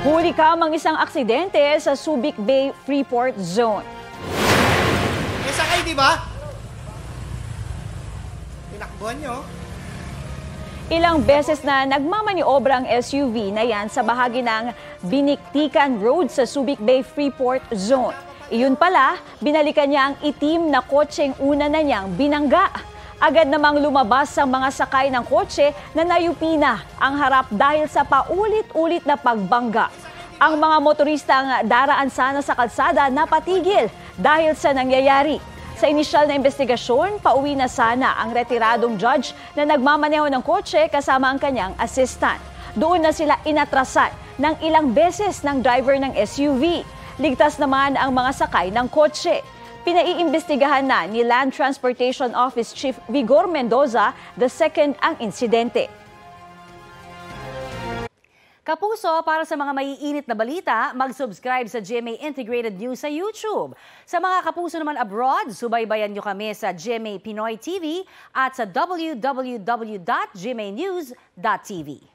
Huli kamang isang aksidente sa Subic Bay Freeport Zone. May sakay, di ba? Tinakbuhan nyo. Ilang beses na nagmamaniobra ang SUV na yan sa bahagi ng Biniktikan Road sa Subic Bay Freeport Zone. Iyon pala, binalikan niya ang itim na kotseng una na niyang binangga. Agad namang lumabas ang mga sakay ng kotse na nayupi na ang harap dahil sa paulit-ulit na pagbangga. Ang mga motoristang daraan sana sa kalsada napatigil dahil sa nangyayari. Sa inisyal na investigasyon, pauwi na sana ang retiradong judge na nagmamaneho ng kotse kasama ang kanyang assistant. Doon na sila inatrasan ng ilang beses ng driver ng SUV. Ligtas naman ang mga sakay ng kotse. Pinaiimbestigahan na ni Land Transportation Office Chief Vigor Mendoza II ang insidente. Kapuso, para sa mga maiinit na balita, mag-subscribe sa GMA Integrated News sa YouTube. Sa mga kapuso naman abroad, subaybayan nyo kami sa GMA Pinoy TV at sa www.gmanews.tv.